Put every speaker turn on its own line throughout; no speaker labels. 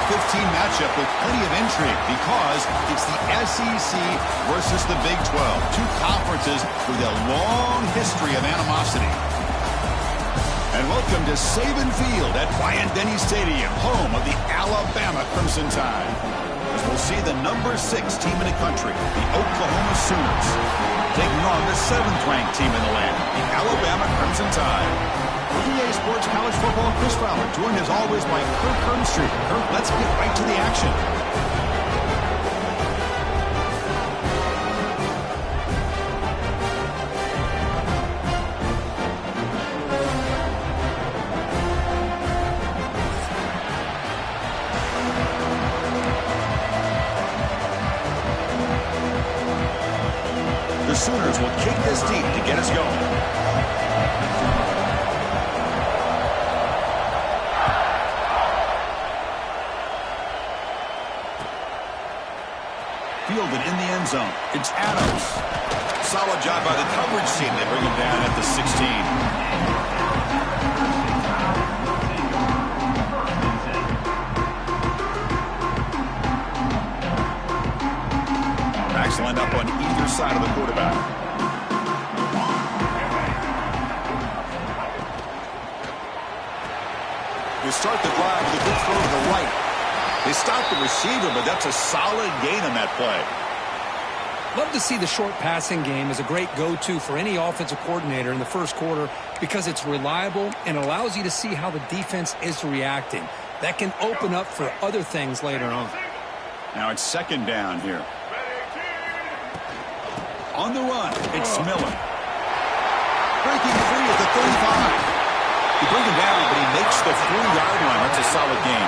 15 matchup with plenty of intrigue because it's the SEC versus the Big 12. Two conferences with a long history of animosity. And welcome to Saban Field at Bryant-Denny Stadium, home of the Alabama Crimson Tide. As we'll see the number 6 team in the country, the Oklahoma Sooners, taking on the 7th-ranked team in the land, the Alabama Crimson Tide. For EA Sports College Football, Chris Fowler, joined as always by Kirk Herbstreit. Kirk, let's get right to the action. The Sooners will kick this deep to get us going. Fielded in the end zone. It's Adams. Solid job by the coverage team. They bring him down at the 16. Lined up on either side of the quarterback. You start the drive with a good throw to the right. They stop the receiver, but that's a solid gain on that play.
Love to see the short passing game as a great go-to for any offensive coordinator in the first quarter because it's reliable and allows you to see how the defense is reacting. That can open up for other things later on.
Now it's second down here. On the run, it's Miller. Breaking free at the 35. He brings him down, but he makes the 3-yard line. That's a solid gain.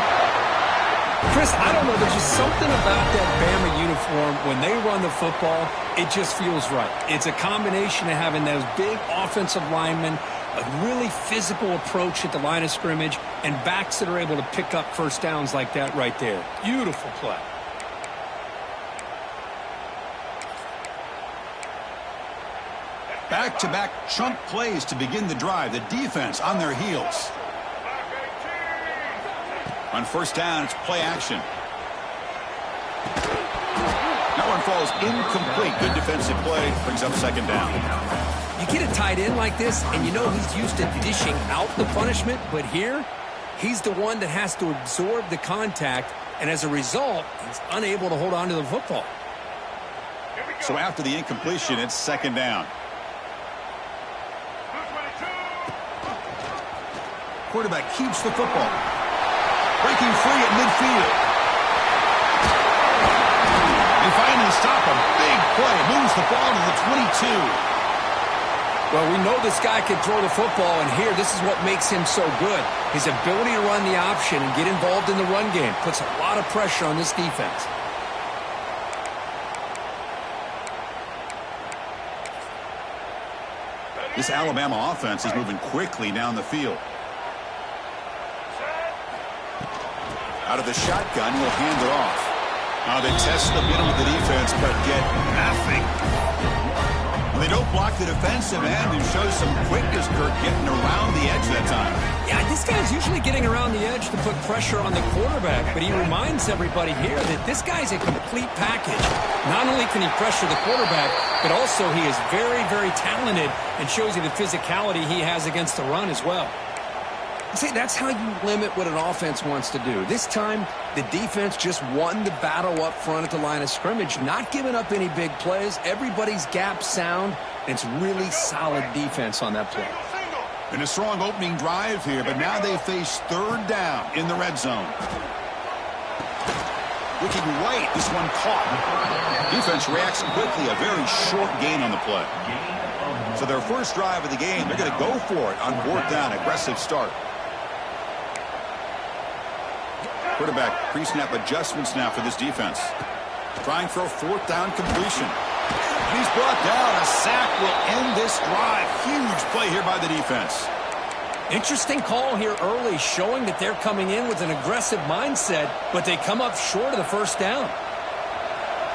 Chris, I don't know. There's just something about that Bama uniform. When they run the football, it just feels right. It's a combination of having those big offensive linemen, a really physical approach at the line of scrimmage, and backs that are able to pick up first downs like that right there. Beautiful play.
Back-to-back chunk plays to begin the drive. The defense on their heels. On first down, it's play action. That one falls incomplete. Good defensive play. Brings up second down.
You get a tight end like this, and you know he's used to dishing out the punishment, but here, he's the one that has to absorb the contact, and as a result, he's unable to hold on to the football.
So after the incompletion, it's second down. Quarterback keeps the football. Breaking free at midfield. They finally stop a big play. Moves the ball to the 22.
Well, we know this guy can throw the football, and here, this is what makes him so good. His ability to run the option and get involved in the run game puts a lot of pressure on this defense.
This Alabama offense is moving quickly down the field. Out of the shotgun, will hand it off. Now they test the middle of the defense, but get nothing. When they don't block the defensive end, who shows some quickness, Kirk, getting around the edge that time.
Yeah, this guy's usually getting around the edge to put pressure on the quarterback, but he reminds everybody here that this guy's a complete package. Not only can he pressure the quarterback, but also he is very, very talented and shows you the physicality he has against the run as well. See, that's how you limit what an offense wants to do. This time, the defense just won the battle up front at the line of scrimmage, not giving up any big plays. Everybody's gap sound, and it's really solid defense on that play.
And a strong opening drive here, but now they face third down in the red zone. Looking right, this one caught. Defense reacts quickly, a very short gain on the play. So their first drive of the game, they're going to go for it on fourth down, aggressive start. Quarterback pre-snap adjustments now for this defense. Trying for a fourth down completion. And he's brought down. A sack will end this drive. Huge play here by the defense.
Interesting call here early, showing that they're coming in with an aggressive mindset, but they come up short of the first down.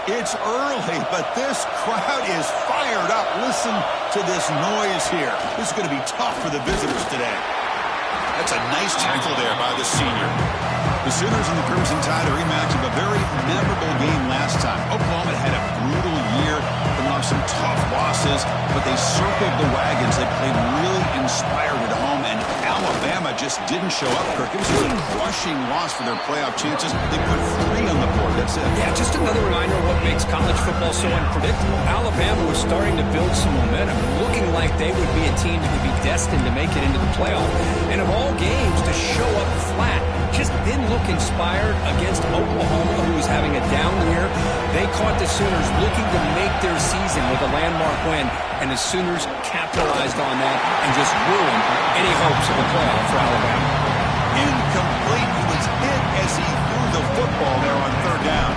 It's early, but this crowd is fired up. Listen to this noise here. This is going to be tough for the visitors today. That's a nice tackle there by the senior. The The Sooners and the Crimson Tide, a rematch of a very memorable game last time. Oklahoma had a brutal year, coming off some tough losses, but they circled the wagons. They played really inspired at home, and Alabama just didn't show up, Kirk. It was a crushing loss for their playoff chances. They put 3 on the board. That's it.
Yeah, just another reminder of what makes college football so unpredictable. Alabama was starting to build some momentum, looking like they would be a team that would be destined to make it into the playoff. And of all games, to show up flat just didn't look inspired against Oklahoma, who was having a down year. They caught the Sooners looking to make their season with a landmark win, and the Sooners capitalized on that and just ruined any hopes of a playoff for Alabama.
Incomplete. He was hit as he threw the football there on 3rd down.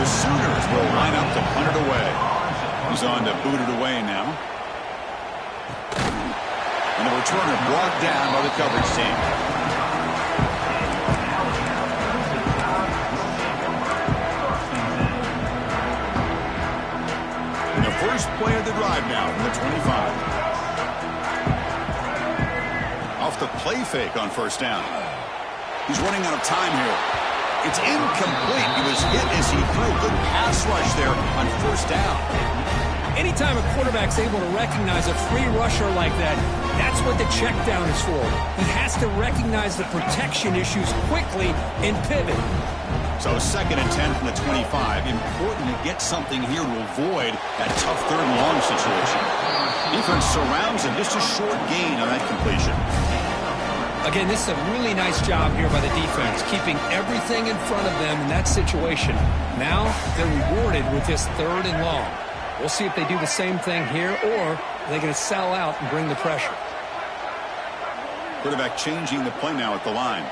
The Sooners will line up to punt it away. He's on to boot it away now. And the returner brought down by the coverage team. And the first play of the drive now from the 25. Off the play fake on 1st down. He's running out of time here. It's incomplete. He was hit as he threw. Good pass rush there on 1st down.
Anytime a quarterback's able to recognize a free rusher like that, that's what the check down is for. He has to recognize the protection issues quickly and pivot.
So 2nd and 10 from the 25. Important to get something here to avoid that tough 3rd and long situation. Defense surrounds him. Just a short gain on that completion.
Again, this is a really nice job here by the defense, keeping everything in front of them in that situation. Now they're rewarded with this 3rd and long. We'll see if they do the same thing here, or are they going to sell out and bring the pressure.
Quarterback changing the play now at the line.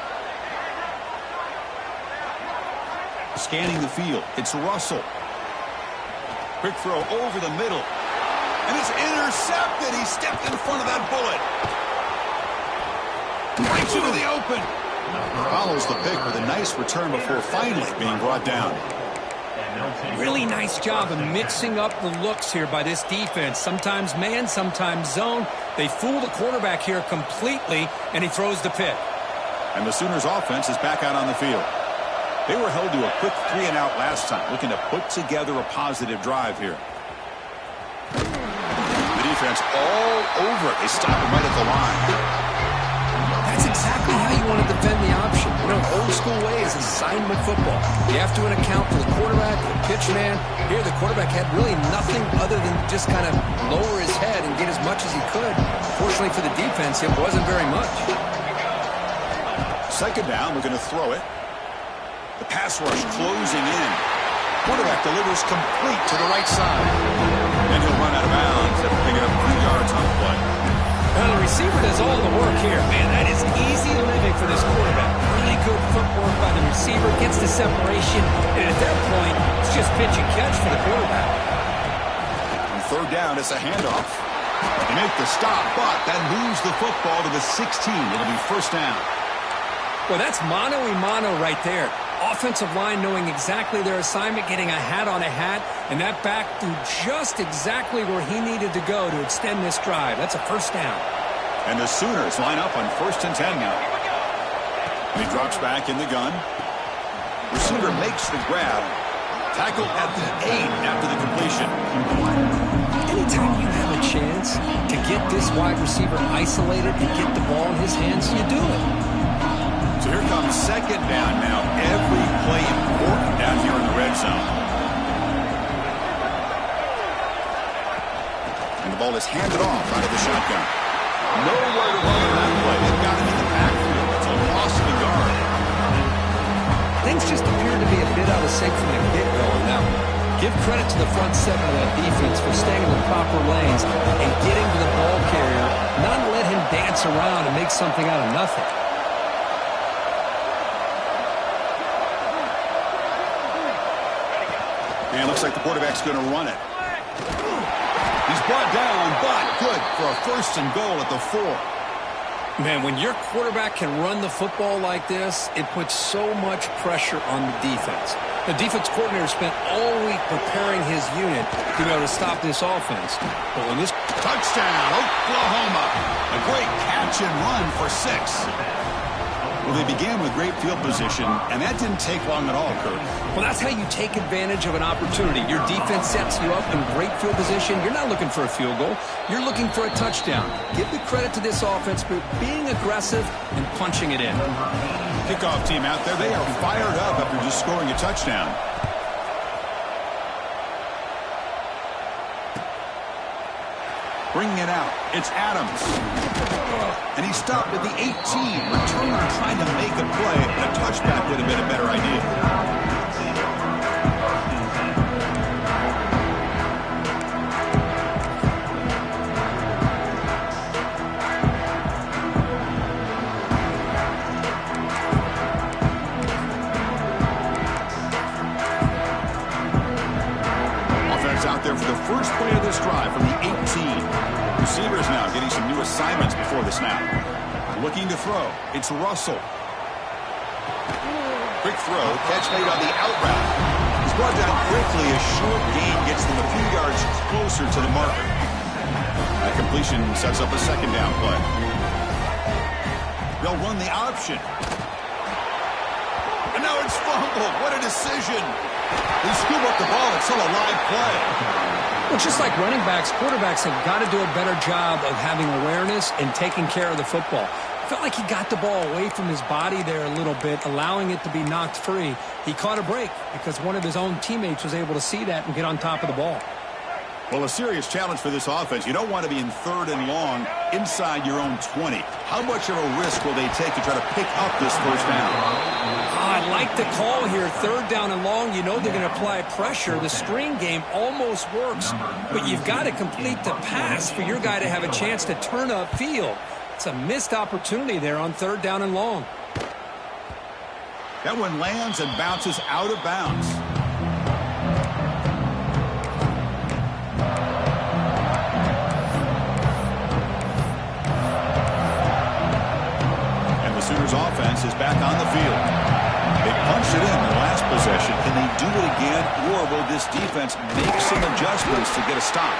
Scanning the field. It's Russell. Quick throw over the middle. And it's intercepted. He stepped in front of that bullet. Breaks into the open. Follows the pick with a nice return before finally being brought down.
Really nice job of mixing up the looks here by this defense. Sometimes man, sometimes zone. They fool the quarterback here completely, and he throws the pick.
And the Sooners offense is back out on the field. They were held to a quick 3-and-out last time, looking to put together a positive drive here. The defense all over it. They stop him right at the line.
That's exactly how you want to defend the option. You know, old school way is assignment football. You have to account for the quarterback, the pitch man. Here, the quarterback had really nothing other than just kind of lower his head and get as much as he could. Fortunately for the defense, it wasn't very much.
2nd down, we're going to throw it. The pass rush closing in. Quarterback delivers complete to the right side. And he'll run out of bounds after picking up 3 yards on the play.
Well, the receiver does all the work here. Man, that is easy living for this quarterback. Really good footwork by the receiver, gets the separation, and at that point, it's just pitch and catch for the quarterback.
On 3rd down, it's a handoff. They make the stop, but that moves the football to the 16. It'll be 1st down.
Well, that's mano-a-mano right there. Offensive line knowing exactly their assignment, getting a hat on a hat, and that back threw just exactly where he needed to go to extend this drive. That's a 1st down.
And the Sooners line up on 1st and 10 now. And he drops back in the gun. Receiver makes the grab. Tackled at the 8 after the completion.
Anytime you have a chance to get this wide receiver isolated and get the ball in his hands, you do it.
So here comes 2nd down now. Every play important down here in the red zone. And the ball is handed off out of the shotgun. Nowhere to run on that play. They've got him in the backfield. It's a loss of a yard.
Things just appear to be a bit out of sync from the get-go on that one. Give credit to the front 7 of that defense for staying in the proper lanes and getting to the ball carrier, not let him dance around and make something out of nothing.
And it looks like the quarterback's going to run it. He's brought down, but good for a 1st and goal at the 4.
Man, when your quarterback can run the football like this, it puts so much pressure on the defense. The defense coordinator spent all week preparing his unit to be able to stop this offense. But when this
touchdown, Oklahoma. A great catch and run for 6. Well, they began with great field position, and that didn't take long at all, Kurt.
Well, that's how you take advantage of an opportunity. Your defense sets you up in great field position. You're not looking for a field goal. You're looking for a touchdown. Give the credit to this offense for being aggressive and punching it in.
Kickoff team out there, they are fired up after just scoring a touchdown. Bringing it out, it's Adams. And he stopped at the 18. Returner trying to make a play, and a touchback would have been a better idea. Out there for the first play of this drive from the 18. Receivers now getting some new assignments before the snap. Looking to throw. It's Russell. Quick throw. Catch made on the out route. He's brought down quickly. A short gain gets them a few yards closer to the marker. That completion sets up a second down play. They'll run the option. And now it's fumbled. What a decision. They scoop up the ball. It's still a live play.
Well, just like running backs, quarterbacks have got to do a better job of having awareness and taking care of the football. Felt like he got the ball away from his body there a little bit, allowing it to be knocked free. He caught a break because one of his own teammates was able to see that and get on top of the ball.
Well, a serious challenge for this offense. You don't want to be in 3rd and long inside your own 20. How much of a risk will they take to try to pick up this first down?
I like the call here. 3rd down and long. You know they're going to apply pressure. The screen game almost works, but you've got to complete the pass for your guy to have a chance to turn upfield. It's a missed opportunity there on 3rd down and long.
That one lands and bounces out of bounds. Sooners offense is back on the field. They punched it in their last possession. Can they do it again, or will this defense make some adjustments to get a stop?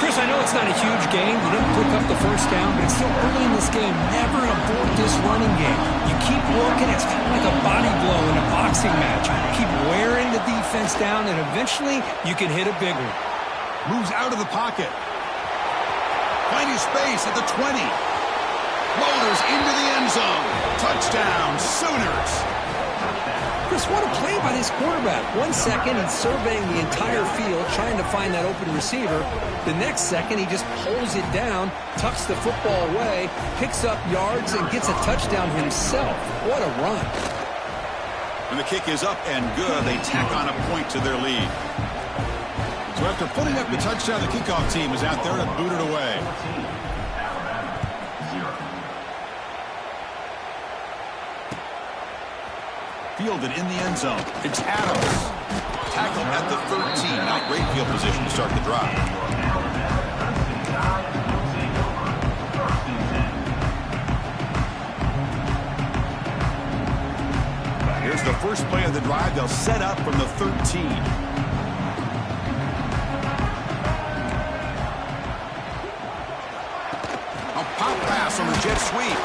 Chris, I know it's not a huge game. You didn't pick up the first down, but it's still early in this game. Never abort this running game. You keep working. It's kind of like a body blow in a boxing match. Keep wearing the defense down, and eventually you can hit a big one.
Moves out of the pocket. Finding space at the 20. Motors into the end zone. Touchdown, Sooners.
Chris, what a play by this quarterback. 1 second, he's surveying the entire field, trying to find that open receiver. The next second, he just pulls it down, tucks the football away, picks up yards, and gets a touchdown himself. What a run.
And the kick is up and good. They tack on a point to their lead. So after putting up the touchdown, the kickoff team is out there to boot it away. Fielded in the end zone. It's Adams. Tackled at the 13. Now great field position to start the drive. Here's the first play of the drive. They'll set up from the 13. A pop pass on the jet sweep.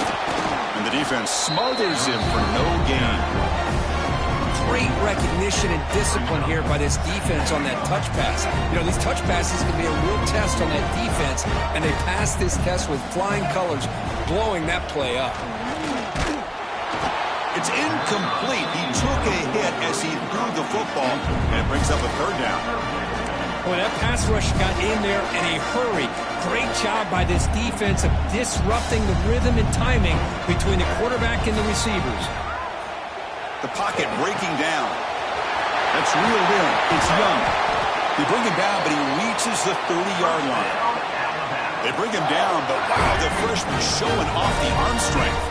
And the defense smothers him for no gain.
Great recognition and discipline here by this defense on that touch pass. You know, these touch passes can be a real test on that defense, and they passed this test with flying colors, blowing that play up.
It's incomplete. He took a hit as he threw the football, and it brings up a 3rd down.
Boy, that pass rush got in there in a hurry. Great job by this defense of disrupting the rhythm and timing between the quarterback and the receivers.
The pocket breaking down. That's reeled in. It's Young. They bring him down, but he reaches the 30-yard line. They bring him down, but wow, the freshman showing off the arm strength.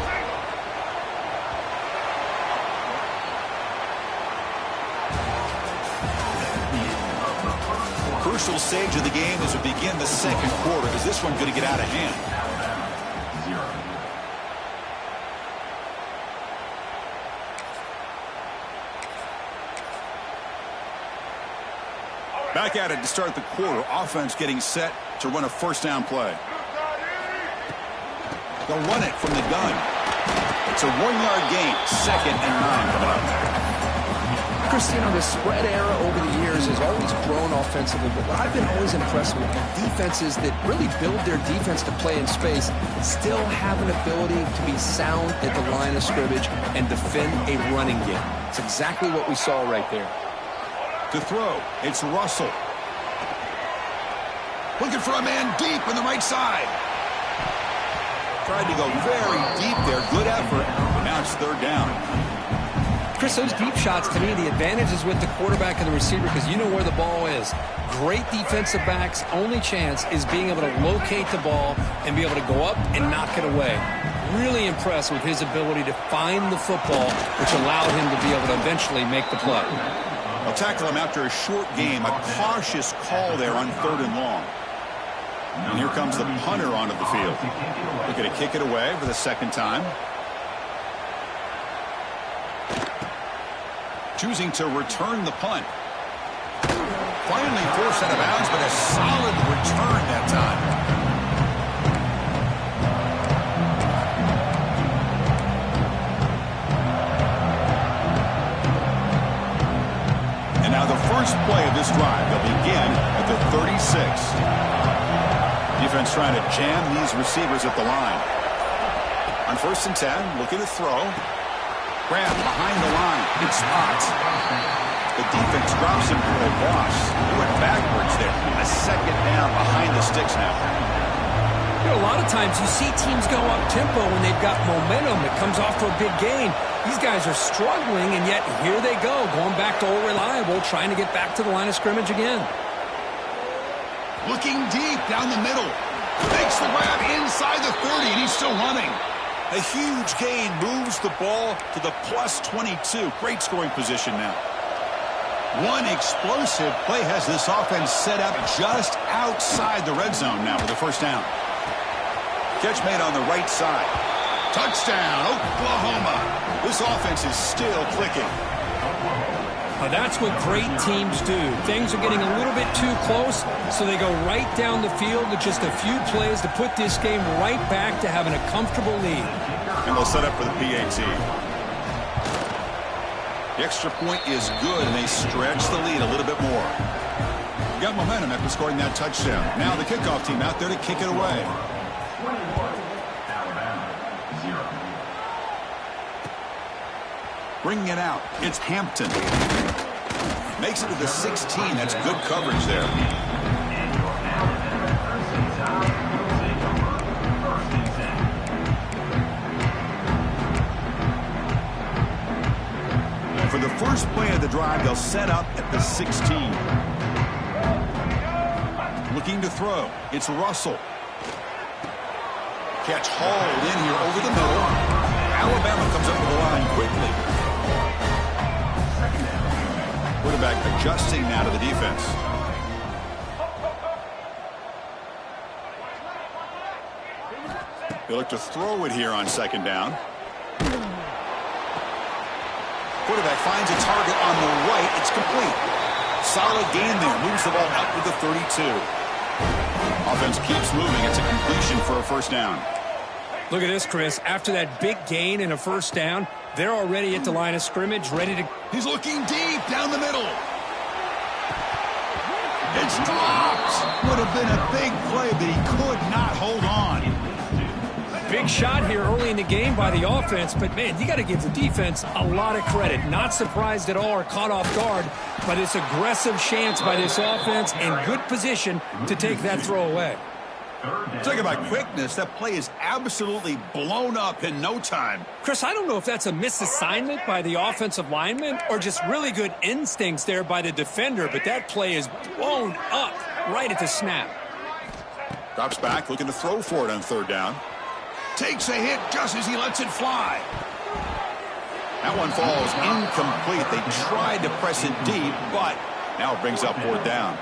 Crucial stage of the game as we begin the second quarter. Is this one going to get out of hand? Back at it to start the quarter. Offense getting set to run a first down play. They'll run it from the gun. It's a 1-yard gain. 2nd and 9 coming up.
Chris, the spread era over the years has always grown offensively, but what I've been always impressed with are defenses that really build their defense to play in space, still have an ability to be sound at the line of scrimmage and defend a running game. It's exactly what we saw right there.
To throw, it's Russell. Looking for a man deep on the right side. Tried to go very deep there. Good effort. Now it's 3rd down.
Chris, those deep shots, to me, the advantage is with the quarterback and the receiver because you know where the ball is. Great defensive backs' only chance is being able to locate the ball and be able to go up and knock it away. Really impressed with his ability to find the football, which allowed him to be able to eventually make the play.
I'll tackle him after a short game. A cautious call there on 3rd and long. And here comes the punter onto the field. Looking to kick it away for the 2nd time. Choosing to return the punt. Finally forced out of bounds, but a solid return that time. And now the first play of this drive. They'll begin at the 36. Defense trying to jam these receivers at the line. On 1st and 10, looking to throw. Grab behind the line. Good spot. The defense drops him for a loss. He went backwards there. A 2nd down behind the sticks now.
A lot of times you see teams go up tempo when they've got momentum. It comes off to a big gain. These guys are struggling, and yet here they go, going back to old reliable, trying to get back to the line of scrimmage again.
Looking deep down the middle. Makes the grab inside the 30, and he's still running. A huge gain moves the ball to the +22. Great scoring position now. One explosive play has this offense set up just outside the red zone now for the 1st down. Catch made on the right side. Touchdown, Oklahoma. This offense is still clicking.
That's what great teams do. Things are getting a little bit too close, so they go right down the field with just a few plays to put this game right back to having a comfortable lead.
And they'll set up for the PAT. The extra point is good, and they stretch the lead a little bit more. Got momentum after scoring that touchdown. Now the kickoff team out there to kick it away. Bringing it out, it's Hampton. Makes it to the 16. That's good coverage there. For the first play of the drive, they'll set up at the 16. Looking to throw. It's Russell. Catch hauled in here over the middle. Alabama comes up with the line quickly. Quarterback adjusting now to the defense. They look to throw it here on 2nd down. Quarterback finds a target on the right. It's complete. Solid gain there. Moves the ball out to the 32. Offense keeps moving. It's a completion for a 1st down.
Look at this, Chris. After that big gain and a 1st down, they're already at the line of scrimmage, ready to...
He's looking deep down the middle. It's dropped. Would have been a big play, but he could not hold on.
Big shot here early in the game by the offense, but, man, you got to give the defense a lot of credit. Not surprised at all or caught off guard by this aggressive chance by this offense and good position to take that throw away.
Talking about quickness, that play is absolutely blown up in no time.
Chris, I don't know if that's a misassignment by the offensive lineman or just really good instincts there by the defender, but that play is blown up right at the snap.
Drops back, looking to throw for it on 3rd down. Takes a hit just as he lets it fly. That one falls incomplete. They tried to press it deep, but now it brings up 4th down.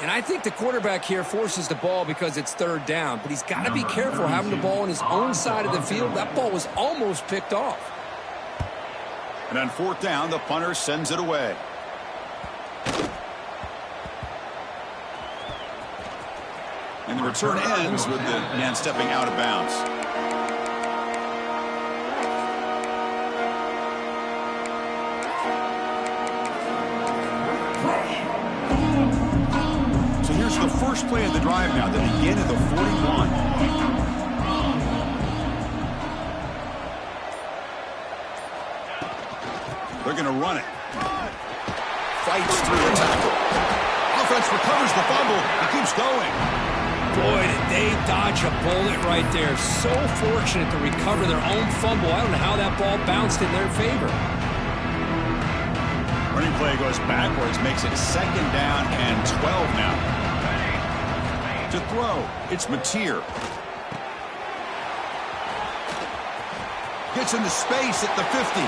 And I think the quarterback here forces the ball because it's 3rd down, but he's got to be careful having the ball on his own side of the field. That ball was almost picked off.
And on 4th down, the punter sends it away. And the return ends with the man stepping out of bounds. the first play of the drive now. They begin at the 41. They're going to run it. Fights through the tackle. Offense recovers the fumble. He keeps going.
Boy, did they dodge a bullet right there. So fortunate to recover their own fumble. I don't know how that ball bounced in their favor.
Running play goes backwards, makes it 2nd down and 12 now. To throw, it's Mateer. Gets into space at the 50.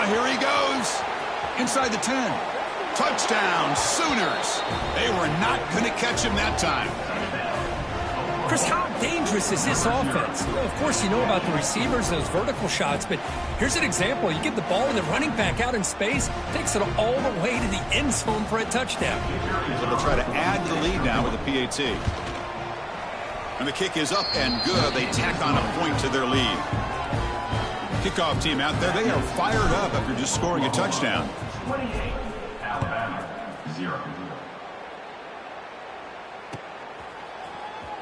Here he goes. Inside the 10. Touchdown, Sooners. They were not going to catch him that time.
Chris, how dangerous is this offense? Well, of course, you know about the receivers, those vertical shots, but here's an example. You get the ball and the running back out in space, takes it all the way to the end zone for a touchdown.
So they'll try to add to the lead now with the PAT. And the kick is up and good. They tack on a point to their lead. Kickoff team out there, they are fired up after just scoring a touchdown.
28, Alabama, 0.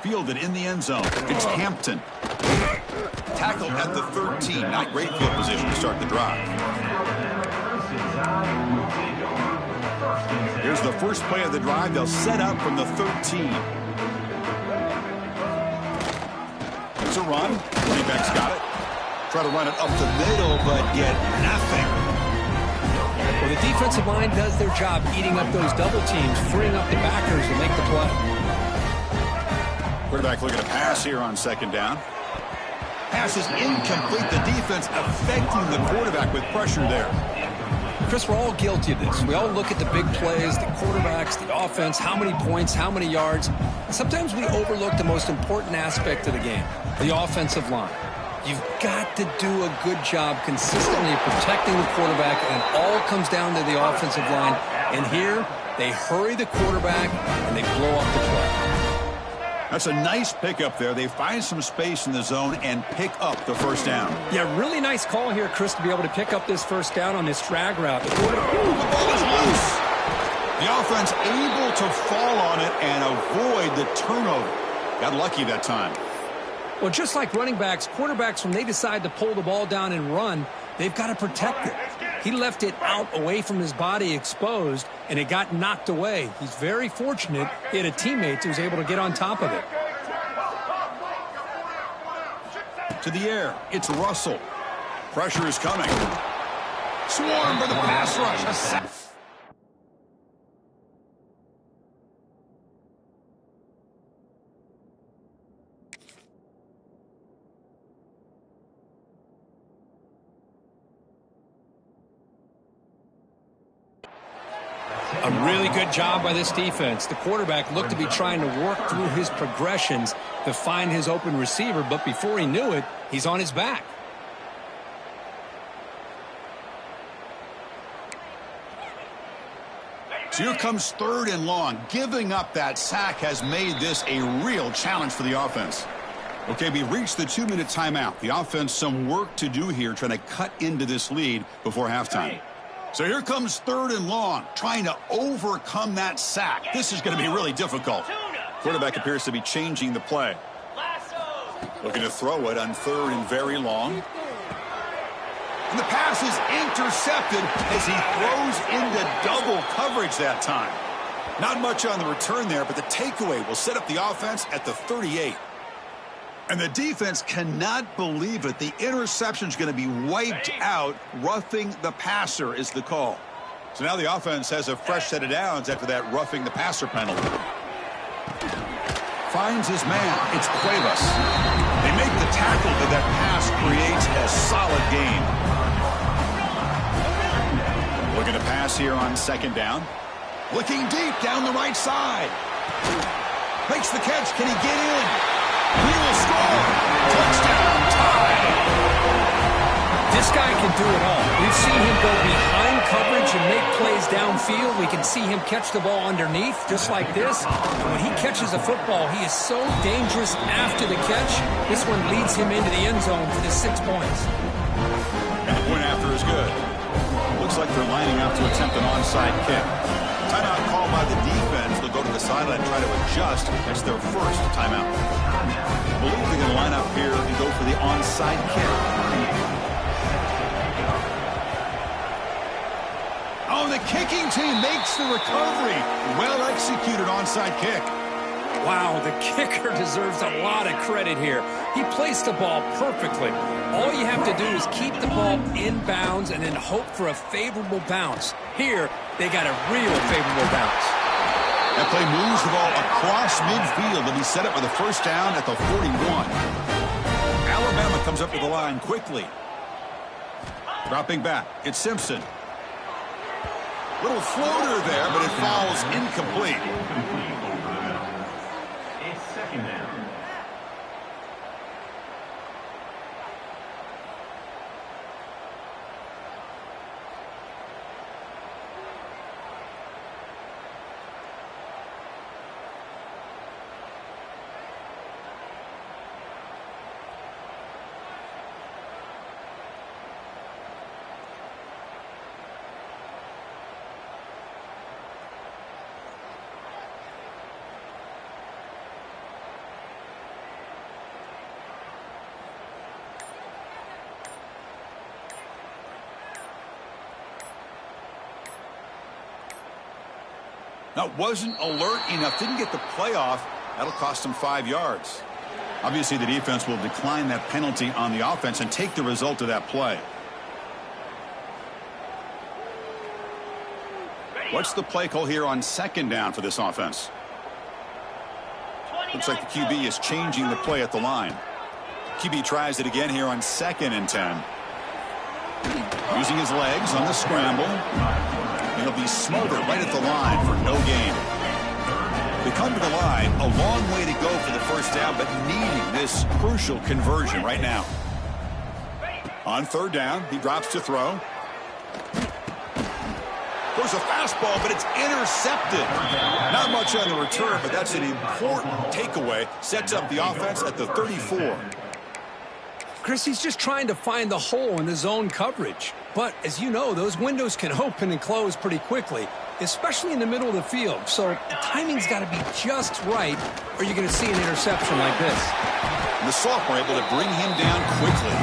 Fielded in the end zone. It's Hampton. Tackled at the 13. Not great field position to start the drive. Here's the first play of the drive. They'll set up from the 13. It's a run. Running back's got it. Try to run it up the middle, but get nothing.
Well, the defensive line does their job eating up those double teams, freeing up the backers to make the play.
Quarterback looking to pass here on 2nd down. Pass is incomplete. The defense affecting the quarterback with pressure there.
Chris, we're all guilty of this. We all look at the big plays, the quarterbacks, the offense, how many points, how many yards. And sometimes we overlook the most important aspect of the game, the offensive line. You've got to do a good job consistently protecting the quarterback, and it all comes down to the offensive line. And here, they hurry the quarterback, and they blow up the play.
That's a nice pickup there. They find some space in the zone and pick up the first down.
Yeah, really nice call here, Chris, to be able to pick up this first down on this drag route.
The ball is loose. The offense able to fall on it and avoid the turnover. Got lucky that time.
Well, just like running backs, quarterbacks, when they decide to pull the ball down and run, they've got to protect it. He left it out away from his body exposed, and it got knocked away. He's very fortunate he had a teammate who was able to get on top of it.
To the air, it's Russell. Pressure is coming. Swarm for the pass rush.
A really good job by this defense. The quarterback looked to be trying to work through his progressions to find his open receiver, but before he knew it, he's on his back.
So here comes 3rd and long. Giving up that sack has made this a real challenge for the offense. Okay, we reached the 2-minute timeout. The offense some work to do here, trying to cut into this lead before halftime. So here comes 3rd and long, trying to overcome that sack. This is going to be really difficult. Quarterback appears to be changing the play. Looking to throw it on 3rd and very long. And the pass is intercepted as he throws into double coverage that time. Not much on the return there, but the takeaway will set up the offense at the 38. And the defense cannot believe it. The interception is going to be wiped out. Roughing the passer is the call. So now the offense has a fresh set of downs after that roughing the passer penalty. Finds his man. It's Cuevas. They make the tackle, but that pass creates a solid gain. Looking to pass here on 2nd down. Looking deep down the right side. Makes the catch. Can he get in? He will score. Touchdown, tie.
This guy can do it all. We've seen him go behind coverage and make plays downfield. We can see him catch the ball underneath, just like this. And when he catches a football, he is so dangerous after the catch. This one leads him into the end zone for the 6 points.
And the point after is good. Looks like they're lining up to attempt an onside kick. Timeout called by the defense. They'll go to the sideline and try to adjust. That's their first timeout. I believe they're going to line up here and go for the onside kick. Oh, the kicking team makes the recovery. Well executed onside kick.
Wow, the kicker deserves a lot of credit here. He placed the ball perfectly. All you have to do is keep the ball in bounds and then hope for a favorable bounce. Here, they got a real favorable bounce.
That play moves the ball across midfield, and he set up with a first down at the 41. Alabama comes up to the line quickly. Dropping back, it's Simpson. Little floater there, but it falls incomplete.
It's second down.
Now, wasn't alert enough, didn't get the playoff. That'll cost him 5 yards. Obviously, the defense will decline that penalty on the offense and take the result of that play. What's the play call here on second down for this offense? Looks like the QB is changing the play at the line. QB tries it again here on 2nd and 10. Using his legs on the scramble. He'll be smothered right at the line for no gain. They come to the line, a long way to go for the first down, but needing this crucial conversion right now. On 3rd down, he drops to throw. Goes a fastball, but it's intercepted. Not much on the return, but that's an important takeaway. Sets up the offense at the 34.
Chris, he's just trying to find the hole in the zone coverage. But, as you know, those windows can open and close pretty quickly, especially in the middle of the field. So the timing's got to be just right, or you're going to see an interception like this.
And the sophomore able to bring him down quickly.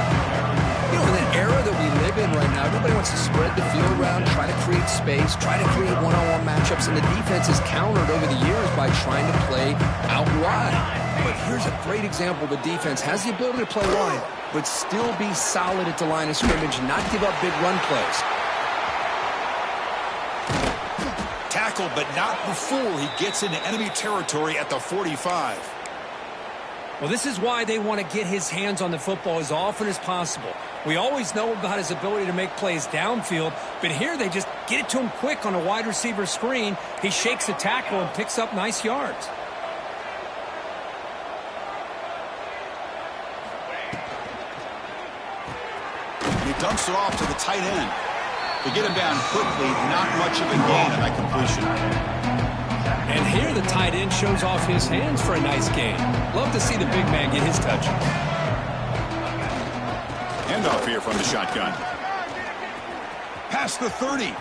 You know, in that era that we live in right now, everybody wants to spread the field around, try to create space, try to create one-on-one matchups, and the defense has countered over the years by trying to play out wide. But here's a great example. The defense has the ability to play wide, but still be solid at the line of scrimmage, not give up big run plays.
Tackled, but not before he gets into enemy territory at the 45.
Well, this is why they want to get his hands on the football as often as possible. We always know about his ability to make plays downfield, but here they just get it to him quick on a wide receiver screen. He shakes the tackle and picks up nice yards.
He dumps it off to the tight end. To get him down quickly, not much of a gain on that completion.
And here the tight end shows off his hands for a nice gain. Love to see the big man get his touch.
Handoff here from the shotgun. Past the 30.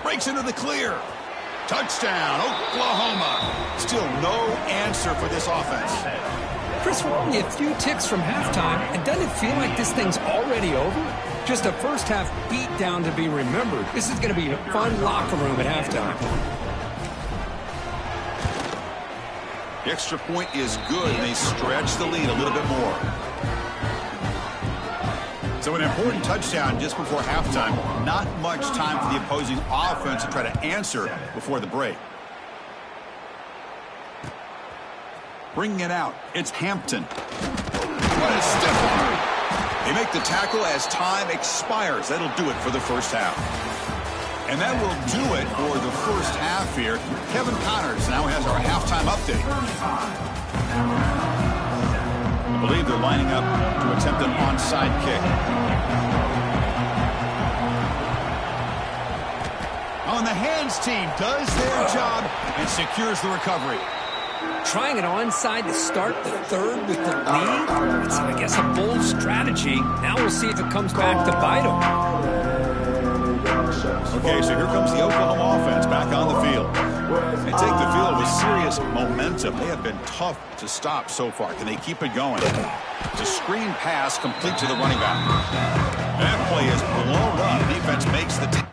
Breaks into the clear. Touchdown, Oklahoma. Still no answer for this offense.
Chris, we're only a few ticks from halftime, and doesn't it feel like this thing's already over? Just a first-half beatdown to be remembered. This is going to be a fun locker room at halftime.
The extra point is good, and they stretch the lead a little bit more. So an important touchdown just before halftime. Not much time for the opposing offense to try to answer before the break. Bringing it out, it's Hampton. What a stiff arm. They make the tackle as time expires. That'll do it for the first half. And that will do it for the first half here. Kevin Connors now has our halftime update. I believe they're lining up to attempt an onside kick. On the hands team does their job and secures the recovery.
Trying it onside to start the third with the lead? It's, I guess, a bold strategy. Now we'll see if it comes back to bite them.
Okay, so here comes the Oklahoma offense back on the field. They take the field with serious momentum. They have been tough to stop so far. Can they keep it going? It's a screen pass complete to the running back. That play is blown up. Defense makes the